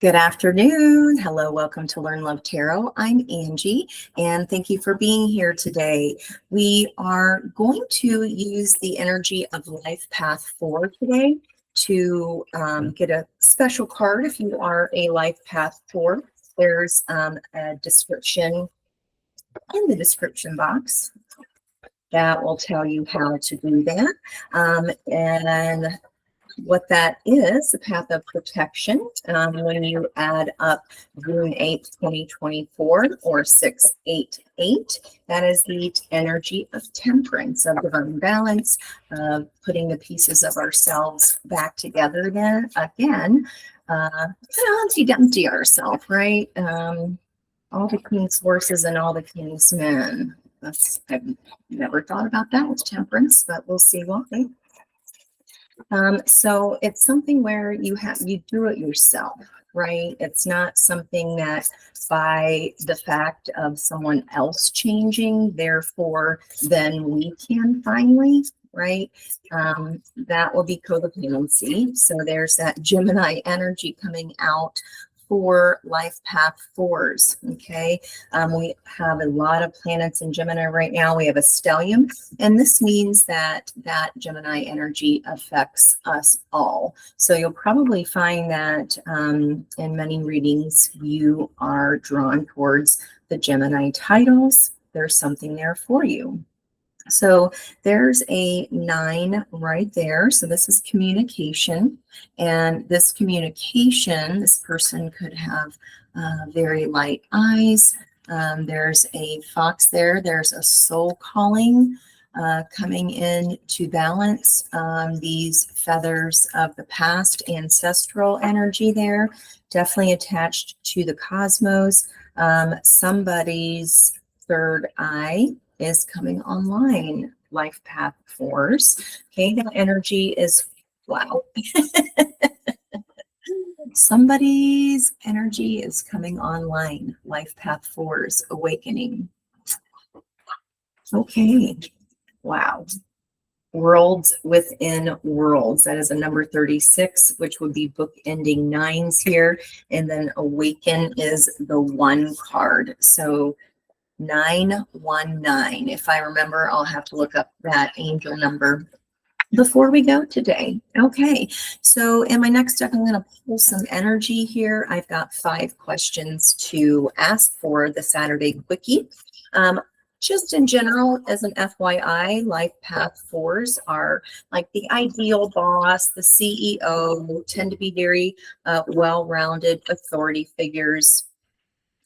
Good afternoon. Hello, welcome to Learn Love Tarot. I'm Angie, and thank you for being here today. We are going to use the energy of Life Path 4 today to get a special card. If you are a Life Path 4, there's a description in the description box that will tell you how to do that. And what that is, the path of protection, when you add up June 8th, 2024 or 688, that is the energy of temperance, of divine balance, of putting the pieces of ourselves back together then again, empty ourselves, right? All the king's horses and all the king's men. I've never thought about that with temperance, but we'll see why. So it's something where you do it yourself, right? It's not something that by the fact of someone else changing, therefore, then we can finally, right? That will be codependency. So there's that Gemini energy coming out for Life Path 4s, okay? We have a lot of planets in Gemini right now. We have a stellium, and this means that that Gemini energy affects us all. So you'll probably find that in many readings, you are drawn towards the Gemini titles. There's something there for you. So there's a 9 right there. So this is communication. And this communication, this person could have very light eyes. There's a fox there. There's a soul calling coming in to balance these feathers of the past, ancestral energy there, definitely attached to the cosmos. Somebody's third eye is coming online, Life Path 4s. Okay, that energy is, wow. Somebody's energy is coming online, Life Path 4s, awakening. Okay, wow. Worlds within worlds. That is a number 36, which would be book ending 9s here. And then awaken is the 1 card. So 919. If I remember, I'll have to look up that angel number before we go today. Okay, so in my next step, I'm going to pull some energy here. I've got 5 questions to ask for the Saturday Quickie. Just in general, as an FYI, Life Path 4s are like the ideal boss, the CEO, tend to be very well-rounded authority figures.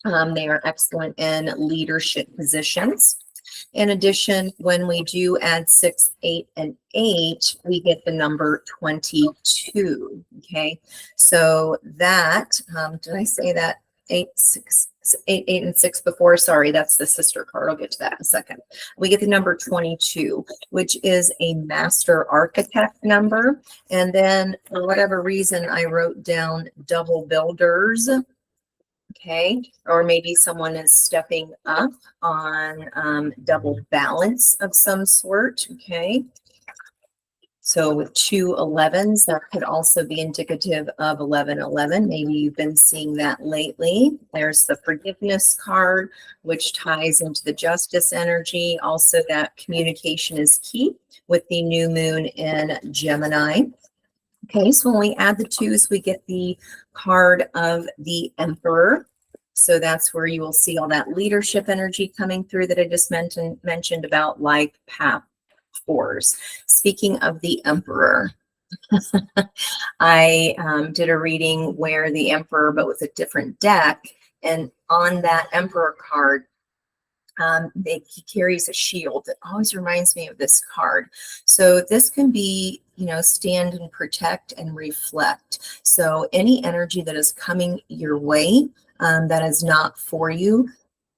They are excellent in leadership positions. In addition, when we do add 6, 8, and 8, we get the number 22. Okay, so that, did I say that 8, 8, and 6 before? Sorry, that's the sister card. I'll get to that in a second. We get the number 22, which is a master architect number. And then for whatever reason, I wrote down double builders. Okay, or maybe someone is stepping up on double balance of some sort. Okay, so with 2 11s, that could also be indicative of 1111. Maybe you've been seeing that lately. There's the forgiveness card, which ties into the justice energy. Also, that communication is key with the new moon in Gemini. Okay, so when we add the 2s, we get the card of the Emperor. So that's where you will see all that leadership energy coming through that I just mentioned about Life Path 4s. Speaking of the Emperor, I did a reading where the Emperor, but with a different deck, and on that Emperor card, he carries a shield. That always reminds me of this card. So this can be, stand and protect and reflect. So any energy that is coming your way that is not for you,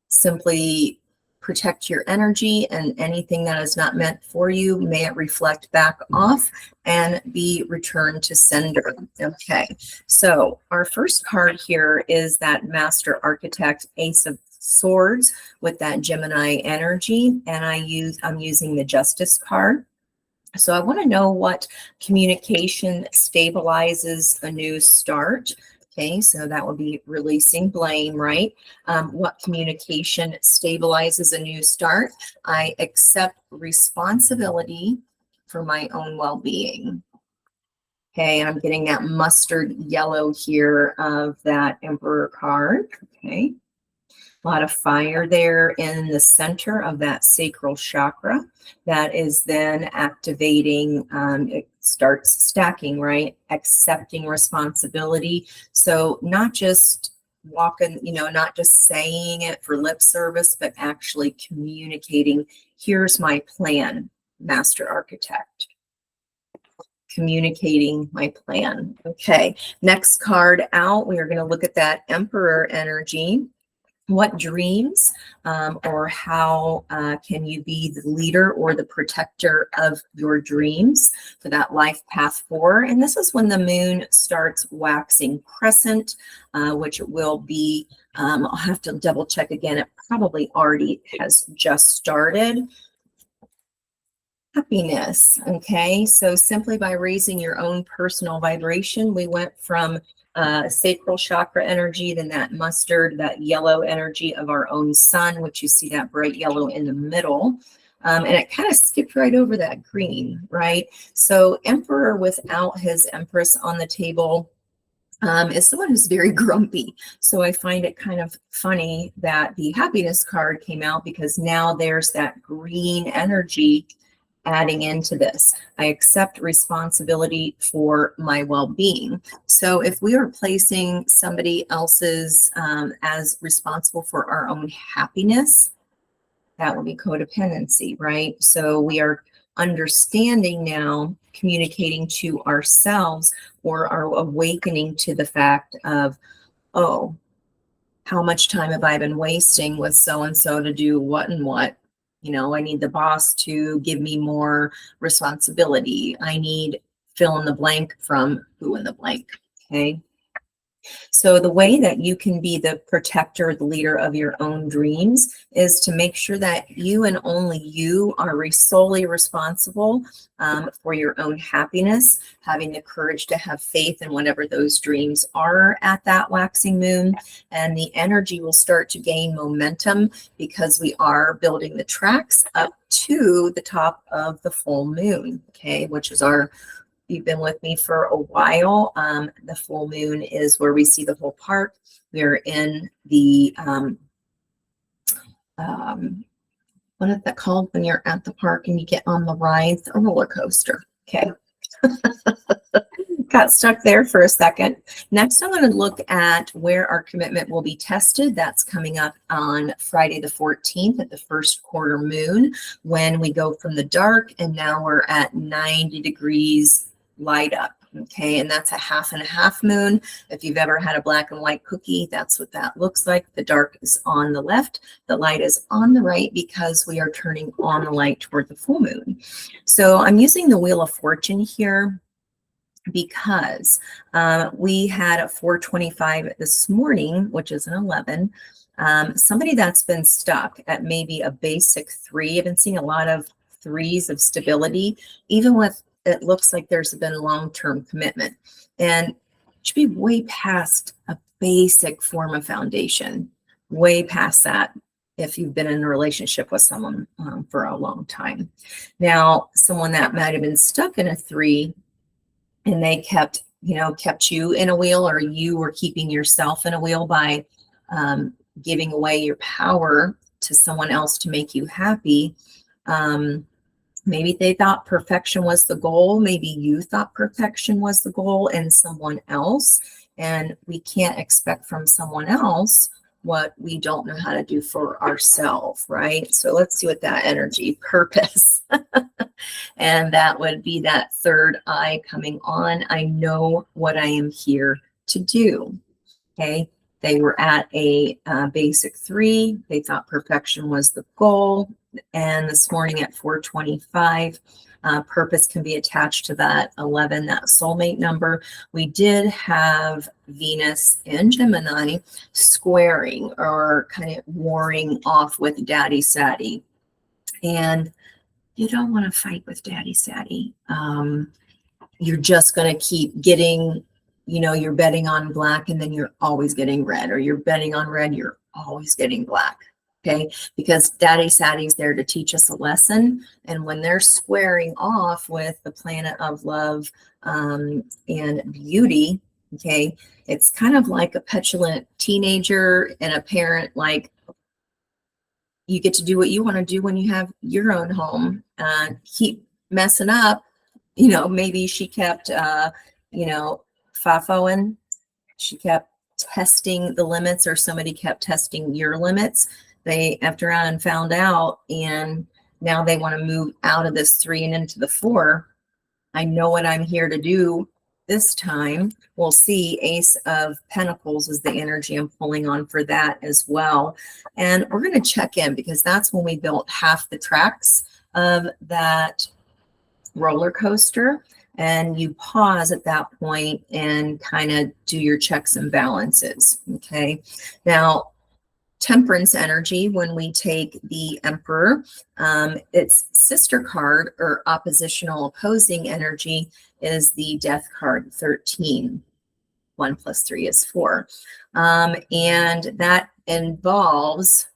simply protect your energy, and anything that is not meant for you, may it reflect back off and be returned to sender. Okay, so our first card here is that Master Architect Ace of Swords with that Gemini energy, and I'm using the Justice card. So I want to know what communication stabilizes a new start. Okay, so that would be releasing blame, right? What communication stabilizes a new start? I accept responsibility for my own well-being. Okay, and I'm getting that mustard yellow here of that Emperor card. Okay, a lot of fire there in the center of that sacral chakra. That is then activating, it starts stacking, right? Accepting responsibility. So not just walking, not just saying it for lip service, but actually communicating, here's my plan, Master Architect. Communicating my plan. Okay, next card out, we are going to look at that Emperor energy. What dreams or how can you be the leader or the protector of your dreams for that life path 4? And this is when the moon starts waxing crescent, which it will be, I'll have to double check again. It probably already has just started. Happiness. Okay, so simply by raising your own personal vibration, we went from sacral chakra energy, then that mustard, that yellow energy of our own sun, which you see that bright yellow in the middle. And it kind of skipped right over that green, right? So Emperor without his Empress on the table is someone who's very grumpy. So I find it kind of funny that the happiness card came out, because now there's that green energy adding into this. I accept responsibility for my well-being. So if we are placing somebody else's as responsible for our own happiness, that would be codependency, right? So we are understanding now, communicating to ourselves, or are awakening to the fact of, oh, how much time have I been wasting with so-and-so to do what and what? I need the boss to give me more responsibility. I need fill in the blank from who in the blank. Okay. So the way that you can be the protector, the leader of your own dreams, is to make sure that you and only you are solely responsible for your own happiness, having the courage to have faith in whatever those dreams are at that waxing moon. And the energy will start to gain momentum because we are building the tracks up to the top of the full moon, okay, which is you've been with me for a while. The full moon is where we see the whole park. We're in the, what is that called when you're at the park and you get on the rides? A roller coaster. Okay. Got stuck there for a second. Next, I'm going to look at where our commitment will be tested. That's coming up on Friday the 14th at the first quarter moon, when we go from the dark and now we're at 90 degrees light up. Okay, and that's a half and a half moon. If you've ever had a black and white cookie, that's what that looks like. The dark is on the left, the light is on the right, because we are turning on the light toward the full moon. So I'm using the Wheel of Fortune here because we had a 425 this morning, which is an 11. Somebody that's been stuck at maybe a basic 3. I've been seeing a lot of 3s of stability, even with it looks like there's been long-term commitment, and it should be way past a basic form of foundation, way past that if you've been in a relationship with someone for a long time. Now, someone that might have been stuck in a 3 and they kept you in a wheel, or you were keeping yourself in a wheel by giving away your power to someone else to make you happy. Maybe they thought perfection was the goal. Maybe you thought perfection was the goal in someone else. And we can't expect from someone else what we don't know how to do for ourselves, right? So let's see what that energy, purpose. And that would be that third eye coming on. I know what I am here to do. Okay. They were at a basic 3. They thought perfection was the goal. And this morning at 425, purpose can be attached to that 11, that soulmate number. We did have Venus in Gemini squaring, or kind of warring off with Daddy Saddy. And you don't want to fight with Daddy Saddy. You're just going to keep getting you know, you're betting on black and then you're always getting red, or you're betting on red, you're always getting black. Okay, because Daddy Satty's there to teach us a lesson. And when they're squaring off with the planet of love and beauty, okay, it's kind of like a petulant teenager and a parent, like, you get to do what you want to do when you have your own home. Keep messing up, you know, maybe she kept, you know, fafoing, she kept testing the limits, or somebody kept testing your limits. They effed around and found out, and now they want to move out of this 3 and into the 4. I know what I'm here to do this time. We'll see. Ace of Pentacles is the energy I'm pulling on for that as well. And we're going to check in, because that's when we built half the tracks of that roller coaster. And you pause at that point and kind of do your checks and balances. Okay. Now, Temperance energy, when we take the Emperor, its sister card or oppositional opposing energy is the Death card, 13. 1 + 3 is 4. And that involves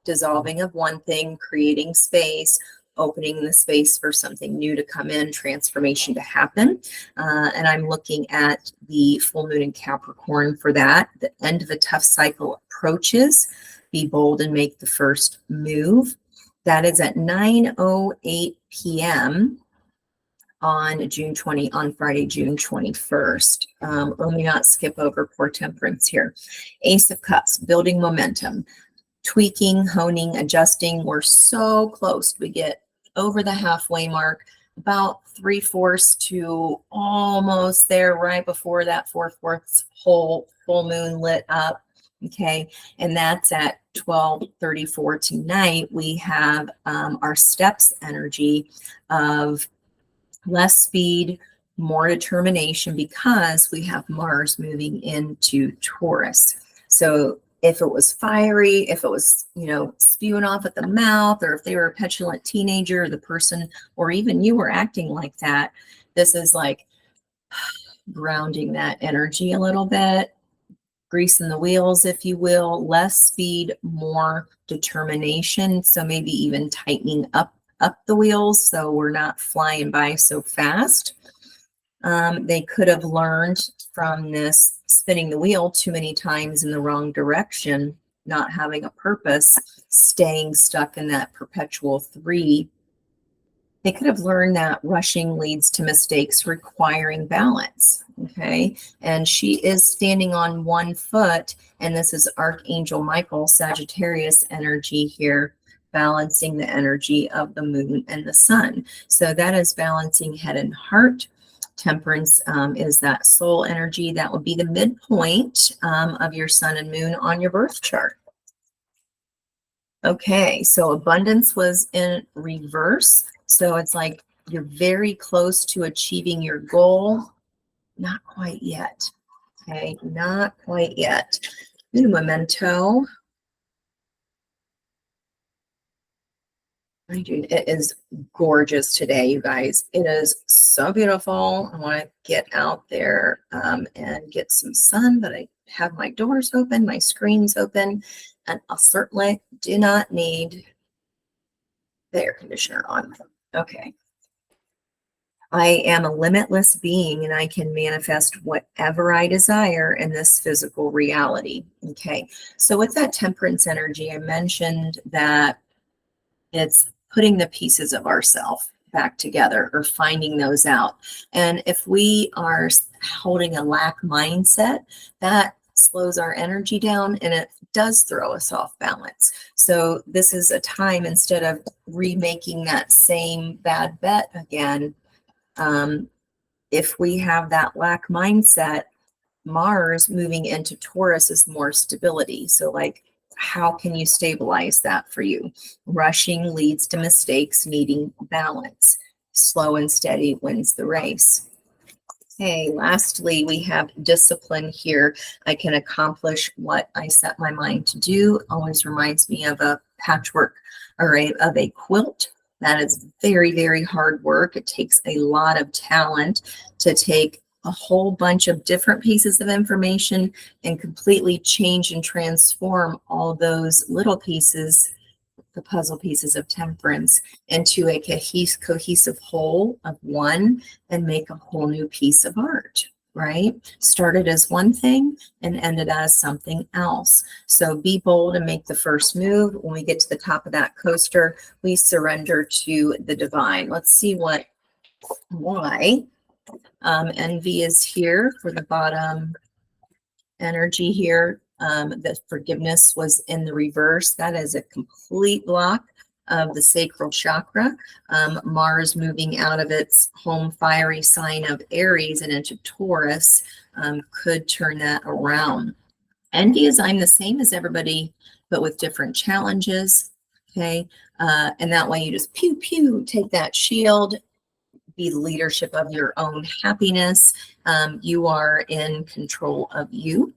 dissolving of one thing, creating space, opening the space for something new to come in, transformation to happen. And I'm looking at the full moon in Capricorn for that. The end of a tough cycle approaches. Be bold and make the first move. That is at 9:08 p.m. on Friday, June 21st. Let me not skip over poor Temperance here. Ace of Cups, building momentum, tweaking, honing, adjusting. We're so close. We get over the halfway mark, about 3/4 to almost there, right before that 4/4 whole full moon lit up. Okay, and that's at 12:34 tonight. We have our steps energy of less speed, more determination, because we have Mars moving into Taurus. So if it was fiery, if it was, you know, spewing off at the mouth, or if they were a petulant teenager, the person, or even you were acting like that, this is like grounding that energy a little bit, greasing the wheels, if you will. Less speed, more determination. So maybe even tightening up the wheels so we're not flying by so fast. They could have learned from this spinning the wheel too many times in the wrong direction, not having a purpose, staying stuck in that perpetual 3. They could have learned that rushing leads to mistakes requiring balance. Okay. And she is standing on one foot, and this is Archangel Michael, Sagittarius energy here, balancing the energy of the moon and the sun. So that is balancing head and heart. Temperance is that soul energy. That would be the midpoint of your sun and moon on your birth chart. Okay, so abundance was in reverse. So it's like you're very close to achieving your goal. Not quite yet. Okay, not quite yet. New memento. It is gorgeous today, you guys. It is so beautiful. I want to get out there and get some sun, but I have my doors open, my screens open, and I certainly do not need the air conditioner on. Okay. I am a limitless being, and I can manifest whatever I desire in this physical reality. Okay. So with that temperance energy, I mentioned that it's putting the pieces of ourself back together, or finding those out. And if we are holding a lack mindset, that slows our energy down, and it does throw us off balance. So this is a time, instead of remaking that same bad bet again, if we have that lack mindset, Mars moving into Taurus is more stability. So like, how can you stabilize that for you? Rushing leads to mistakes, needing balance. Slow and steady wins the race. Okay, lastly, we have discipline here. I can accomplish what I set my mind to do. Always reminds me of a patchwork array of a quilt. That is very, very hard work. It takes a lot of talent to take a whole bunch of different pieces of information and completely change and transform all those little pieces, the puzzle pieces of temperance, into a cohesive whole of one and make a whole new piece of art, right? Started as one thing and ended as something else. So be bold and make the first move. When we get to the top of that coaster, we surrender to the divine. Let's see why envy is here for the bottom energy here. The forgiveness was in the reverse. That is a complete block of the sacral chakra. Mars moving out of its home fiery sign of Aries and into Taurus could turn that around. Envy is I'm the same as everybody, but with different challenges. Okay. And that way you just pew, pew, take that shield, be the leadership of your own happiness. You are in control of you.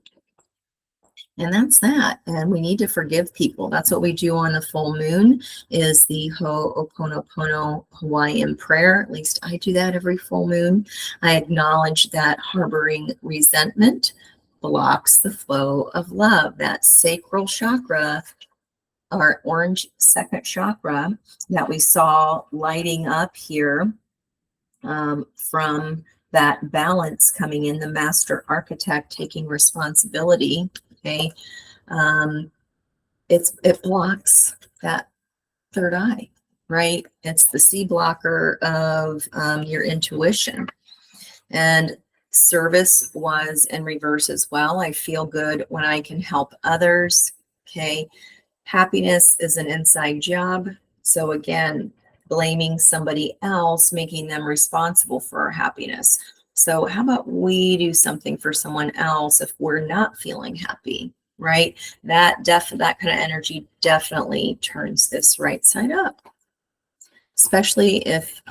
And that's that. And we need to forgive people. That's what we do on the full moon, is the Ho'oponopono Hawaiian prayer. At least I do that every full moon. I acknowledge that harboring resentment blocks the flow of love. That sacral chakra, our orange second chakra that we saw lighting up here from that balance coming in, the master architect taking responsibility. Okay. It blocks that third eye, right? It's the C blocker of your intuition. And service was in reverse as well. I feel good when I can help others. Okay. Happiness is an inside job. So again, blaming somebody else, making them responsible for our happiness. So how about we do something for someone else if we're not feeling happy, right? That kind of energy definitely turns this right side up, especially if,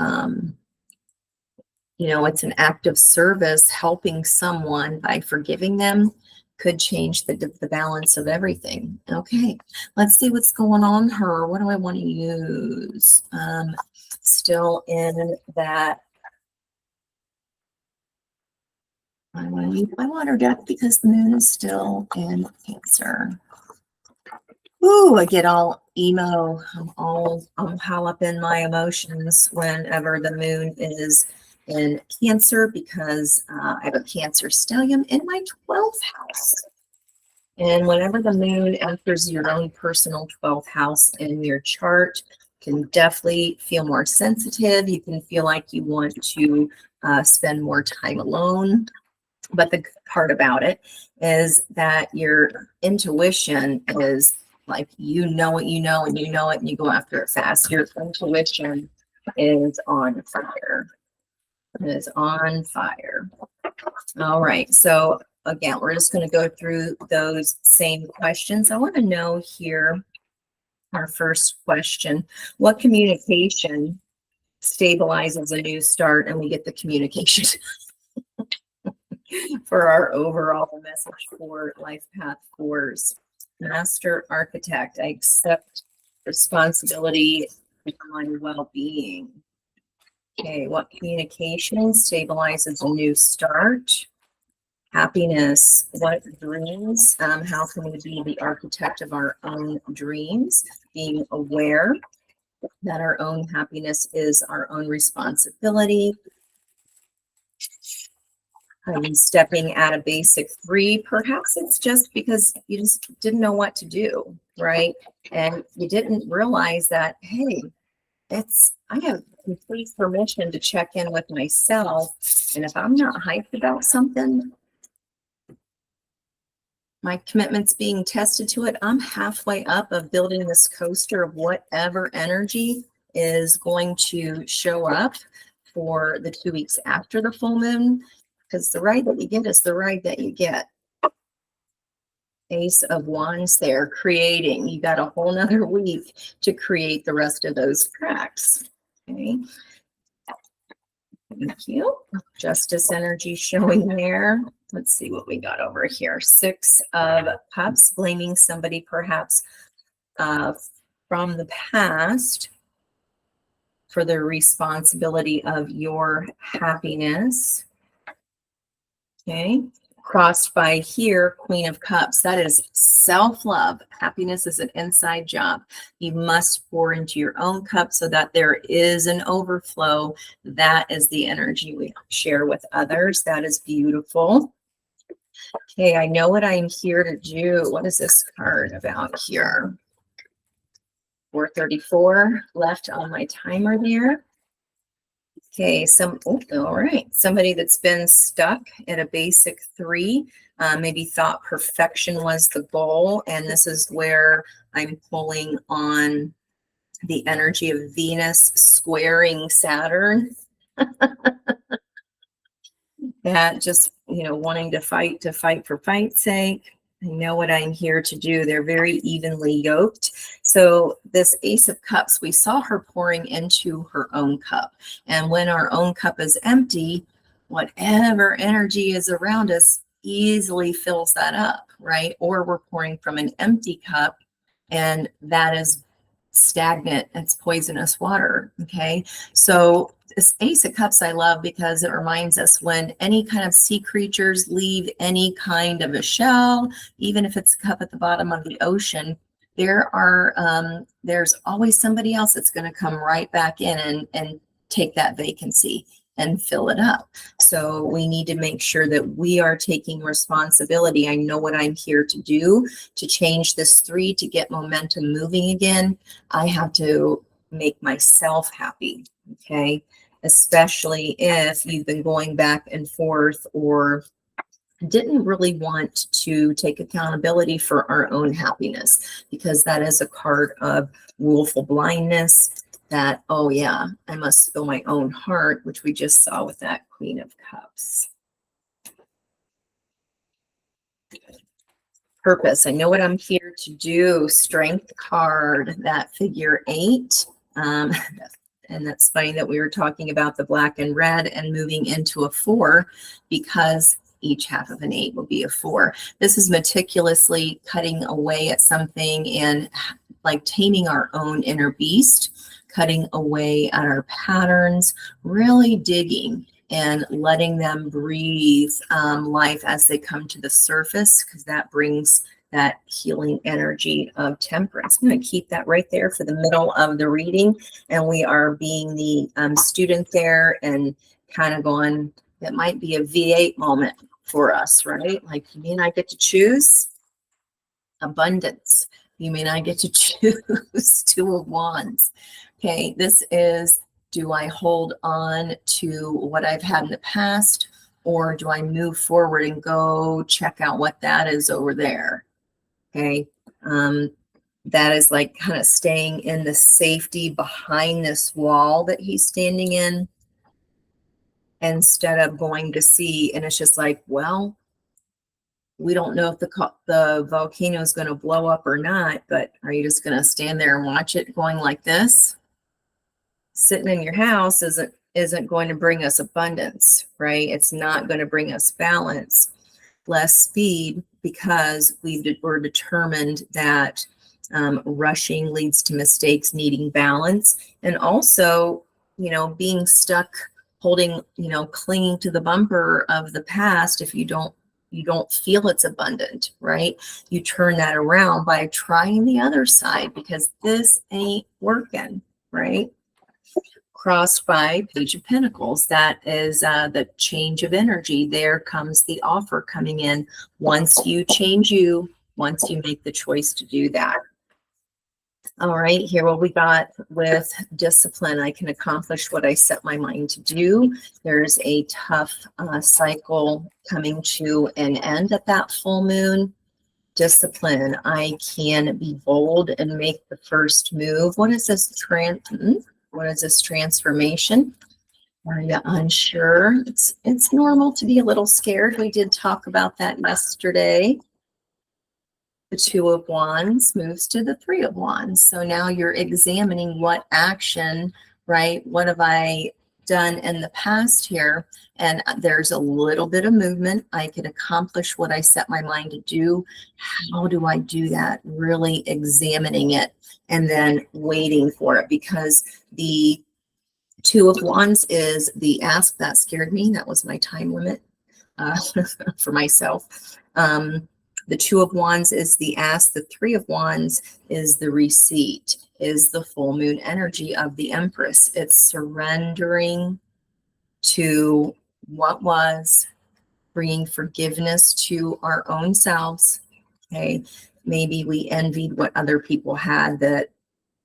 it's an act of service. Helping someone by forgiving them could change the balance of everything. Okay, let's see what's going on her. What do I want to use? Still in that, I want to use my water deck because the moon is still in Cancer. Ooh, I get all emo. I'm all up in my emotions whenever the moon is in Cancer, because I have a Cancer stellium in my 12th house. And whenever the moon enters your own personal 12th house in your chart, can definitely feel more sensitive. You can feel like you want to spend more time alone. But the good part about it is that your intuition is like, you know what you know, and you know it, and you go after it fast. Your intuition is on fire. It is on fire. All right. So again, we're just going to go through those same questions. I want to know here, our first question: what communication stabilizes a new start? And we get the communication for our overall message for Life Path 4s. Master Architect, I accept responsibility for my well-being. Okay, what communication stabilizes a new start? Happiness, what dreams? How can we be the architect of our own dreams? Being aware that our own happiness is our own responsibility. Stepping at a basic 3, perhaps it's just because you just didn't know what to do, right? And you didn't realize that, hey, I have complete permission to check in with myself. And if I'm not hyped about something, my commitment's being tested to it, I'm halfway up of building this coaster of whatever energy is going to show up for the 2 weeks after the full moon. Because the ride that you get is the ride that you get. Ace of Wands there, creating. You got a whole nother week to create the rest of those tracks. Okay. Thank you. Justice energy showing there. Let's see what we got over here. 6 of Cups, blaming somebody perhaps from the past for the responsibility of your happiness. Okay. Crossed by here, Queen of Cups. That is self-love. Happiness is an inside job. You must pour into your own cup so that there is an overflow. That is the energy we share with others. That is beautiful. Okay, I know what I'm here to do. What is this card about here? 4:34 left on my timer there. Okay, all right. Somebody that's been stuck at a basic 3, maybe thought perfection was the goal. And this is where I'm pulling on the energy of Venus squaring Saturn. That just, wanting to fight for fight's sake. I know what I'm here to do. They're very evenly yoked. So this Ace of Cups, we saw her pouring into her own cup. And when our own cup is empty, whatever energy is around us easily fills that up, right? Or we're pouring from an empty cup, and that is stagnant. It's poisonous water, okay? So this Ace of Cups I love because it reminds us when any kind of sea creatures leave any kind of a shell, even if it's a cup at the bottom of the ocean, there's always somebody else that's going to come right back in and take that vacancy and fill it up. So we need to make sure that we are taking responsibility. I know what I'm here to do to change this 3, to get momentum moving again. I have to make myself happy, okay? Especially if you've been going back and forth or didn't really want to take accountability for our own happiness, because that is a card of willful blindness that, oh yeah, I must fill my own heart, which we just saw with that Queen of Cups. Purpose, I know what I'm here to do. Strength card, that figure 8. And that's funny that we were talking about the black and red and moving into a 4, because each half of an 8 will be a 4. This is meticulously cutting away at something and like taming our own inner beast, cutting away at our patterns, really digging and letting them breathe life as they come to the surface, because that brings that healing energy of temperance. I'm going to keep that right there for the middle of the reading. And we are being the student there and kind of going, that might be a V8 moment for us, right? Like, you mean I get to choose? Abundance. You mean I get to choose 2 of Wands. Okay, this is, do I hold on to what I've had in the past, or do I move forward and go check out what that is over there? Okay, that is like kind of staying in the safety behind this wall that he's standing in, instead of going to see, and it's just like, well, we don't know if the volcano is going to blow up or not, but are you just going to stand there and watch it going like this? Sitting in your house isn't going to bring us abundance, right? It's not going to bring us balance. Less speed, because we're determined that rushing leads to mistakes, needing balance, and also, being stuck, holding, clinging to the bumper of the past. If you don't feel it's abundant, right? You turn that around by trying the other side, because this ain't working, right? Crossed by Page of Pentacles, that is the change of energy. There comes the offer coming in. Once you once you make the choice to do that. All right, here what we got with discipline. I can accomplish what I set my mind to do. There's a tough cycle coming to an end at that full moon. Discipline. I can be bold and make the first move. What is this transformation? Are you unsure? It's normal to be a little scared. We did talk about that yesterday. The 2 of Wands moves to the 3 of Wands. So now you're examining what action, right? What have I done in the past here? And there's a little bit of movement. I can accomplish what I set my mind to do. How do I do that? Really examining it and then waiting for it, because the 2 of Wands is the ask. That scared me. That was my time limit. for myself. The Two of Wands is the ask. The Three of Wands is the receipt, is the full moon energy of the Empress. It's surrendering to what was, bringing forgiveness to our own selves. Okay. Maybe we envied what other people had that,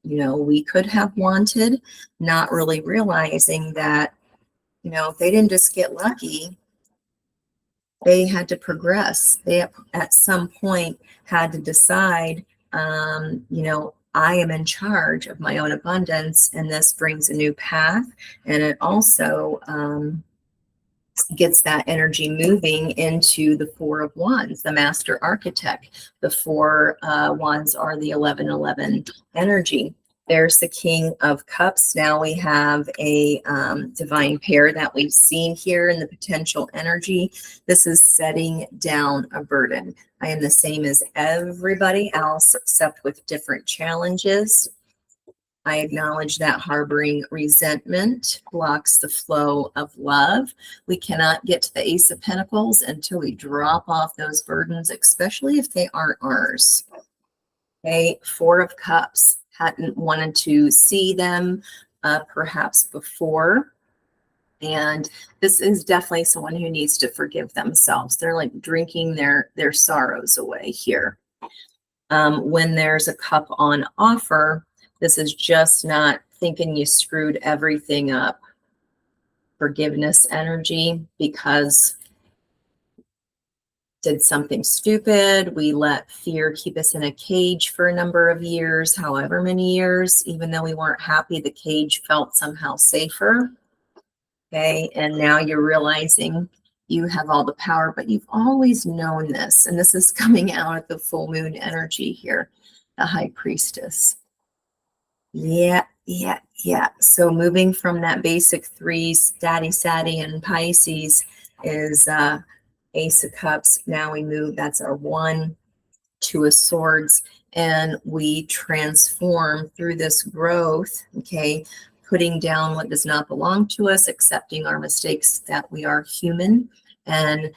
you know, we could have wanted, not really realizing that, you know, if they didn't just get lucky, they had to progress. They at some point had to decide, you know, I am in charge of my own abundance, and this brings a new path. And it also gets that energy moving into the Four of Wands, the master architect. The Four Wands are the 1111 energy. There's the King of Cups. Now we have a divine pair that we've seen here in the potential energy. This is setting down a burden. I am the same as everybody else, except with different challenges. I acknowledge that harboring resentment blocks the flow of love. We cannot get to the Ace of Pentacles until we drop off those burdens, especially if they aren't ours. Okay, Four of Cups. Hadn't wanted to see them perhaps before. And this is definitely someone who needs to forgive themselves. They're like drinking their sorrows away here. When there's a cup on offer, this is just not thinking you screwed everything up. Forgiveness energy, because did something stupid. We let fear keep us in a cage for a number of years, however many years, even though we weren't happy, the cage felt somehow safer. Okay. And now you're realizing you have all the power, but you've always known this. And this is coming out at the full moon energy here, the High Priestess. Yeah. So moving from that basic threes, Daddy, Saddy, and Pisces is Ace of Cups. Now we move, that's our 1, 2 of Swords, and we transform through this growth, okay, putting down what does not belong to us, accepting our mistakes, that we are human. And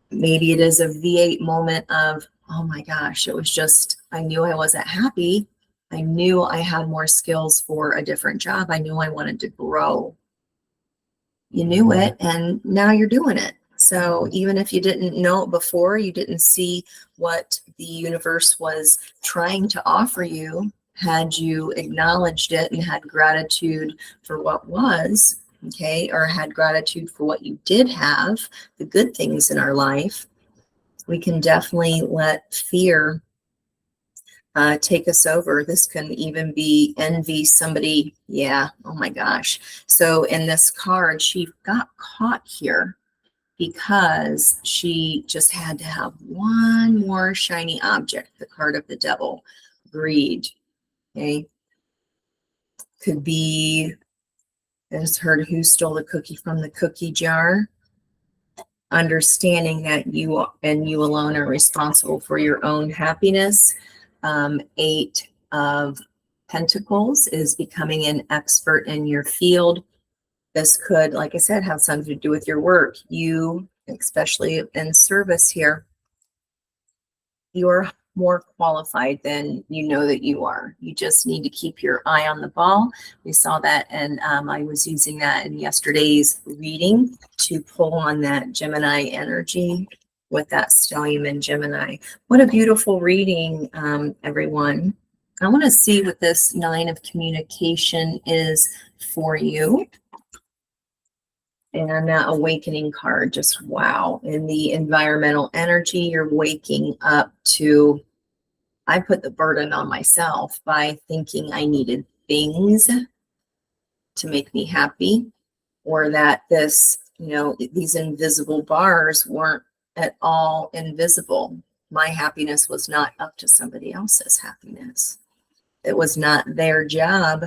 maybe it is a V8 moment of, oh my gosh, it was just, I knew I wasn't happy. I knew I had more skills for a different job. I knew I wanted to grow. You knew it, and now you're doing it. So even if you didn't know it before, you didn't see what the universe was trying to offer you, had you acknowledged it and had gratitude for what was, okay, or had gratitude for what you did have, the good things in our life, we can definitely let fear take us over. This can even be envy, somebody. Yeah. Oh my gosh. So in this card, she got caught here because she just had to have one more shiny object, the card of the devil, greed. Okay. Could be, I just heard who stole the cookie from the cookie jar. Understanding that you and you alone are responsible for your own happiness. 8 of Pentacles is becoming an expert in your field. This could, like I said, have something to do with your work. You, especially in service here, you're more qualified than you know that you are. You just need to keep your eye on the ball. We saw that, and I was using that in yesterday's reading to pull on that Gemini energy with that stellium in Gemini. What a beautiful reading, everyone. I want to see what this 9 of communication is for you. And that awakening card, just wow. In the environmental energy, you're waking up to, I put the burden on myself by thinking I needed things to make me happy, or that this, you know, these invisible bars weren't at all invisible. My happiness was not up to somebody else's happiness. It was not their job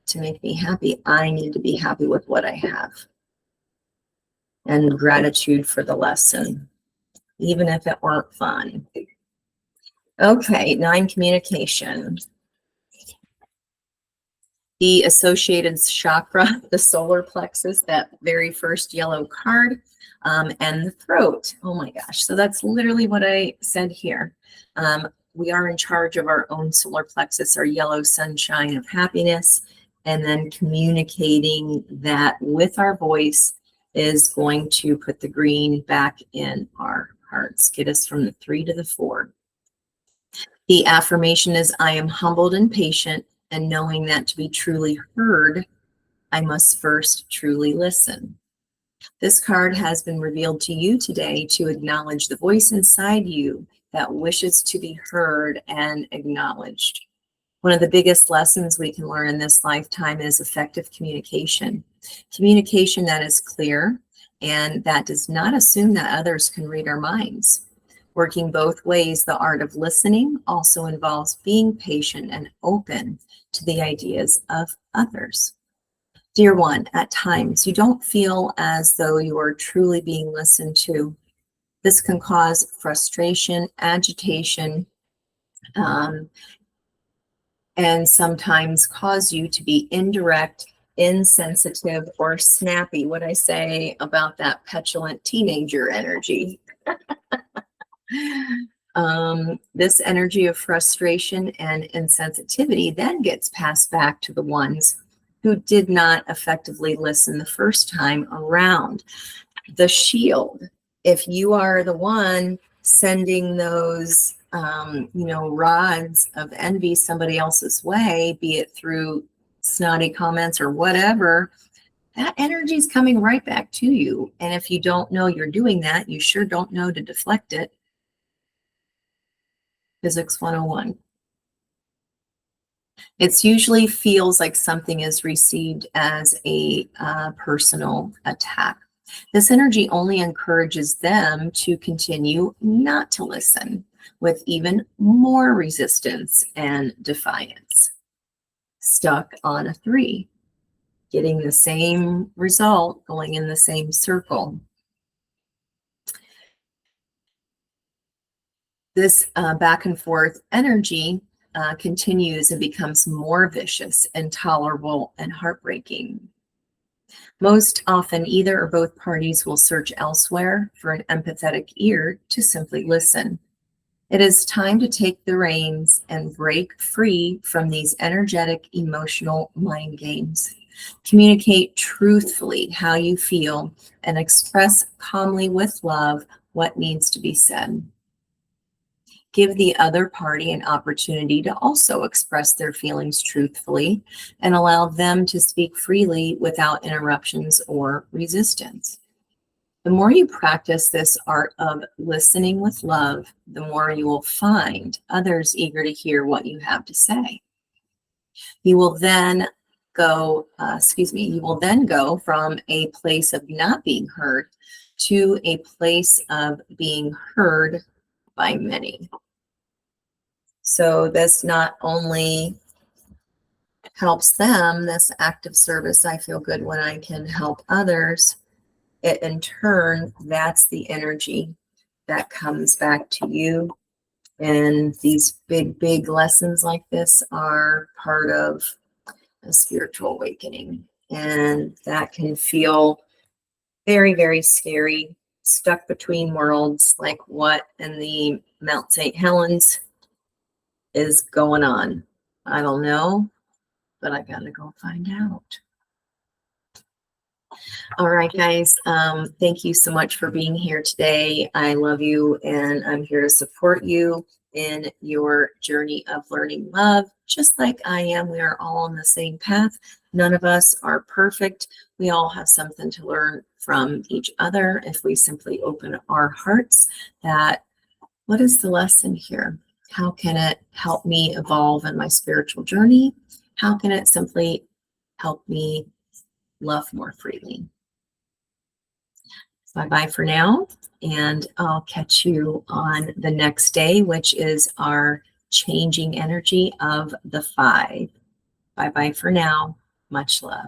to make me happy. I needed to be happy with what I have. And gratitude for the lesson, even if it weren't fun. Okay, 9 communication. The associated chakra, the solar plexus, that very first yellow card. and the throat. Oh my gosh. So that's literally what I said here. We are in charge of our own solar plexus, our yellow sunshine of happiness, and then communicating that with our voice is going to put the green back in our hearts, get us from the 3 to the 4. The affirmation is, I am humbled and patient, and knowing that to be truly heard, I must first truly listen. This card has been revealed to you today to acknowledge the voice inside you that wishes to be heard and acknowledged. One of the biggest lessons we can learn in this lifetime is effective communication. Communication that is clear and that does not assume that others can read our minds. Working both ways, the art of listening also involves being patient and open to the ideas of others. Dear one, at times you don't feel as though you are truly being listened to. This can cause frustration, agitation, and sometimes cause you to be indirect, insensitive, or snappy. What I say about that petulant teenager energy. This energy of frustration and insensitivity then gets passed back to the ones who did not effectively listen the first time around. The shield, if you are the one sending those, rods of envy somebody else's way, be it through snotty comments or whatever, that energy is coming right back to you. And if you don't know you're doing that, you sure don't know to deflect it. Physics 101. It usually feels like something is received as a personal attack. This energy only encourages them to continue not to listen, with even more resistance and defiance. Stuck on a 3, getting the same result, going in the same circle. This back and forth energy continues and becomes more vicious, intolerable, and heartbreaking. Most often, either or both parties will search elsewhere for an empathetic ear to simply listen. It is time to take the reins and break free from these energetic, emotional mind games. Communicate truthfully how you feel and express calmly with love what needs to be said. Give the other party an opportunity to also express their feelings truthfully and allow them to speak freely without interruptions or resistance. The more you practice this art of listening with love, the more you will find others eager to hear what you have to say. You will then go from a place of not being heard to a place of being heard by many. So this not only helps them, this act of service, I feel good when I can help others. It in turn, that's the energy that comes back to you. And these big lessons like this are part of a spiritual awakening. And that can feel very, very scary, stuck between worlds, like what in the Mount St. Helens is going on. I don't know, but I gotta go find out. All right, guys. Thank you so much for being here today. I love you, and I'm here to support you in your journey of learning love, just like I am. We are all on the same path. None of us are perfect. We all have something to learn from each other if we simply open our hearts. That, what is the lesson here? How can it help me evolve in my spiritual journey? How can it simply help me love more freely? Bye-bye for now, and I'll catch you on the next day, which is our changing energy of the 5. Bye-bye for now. Much love.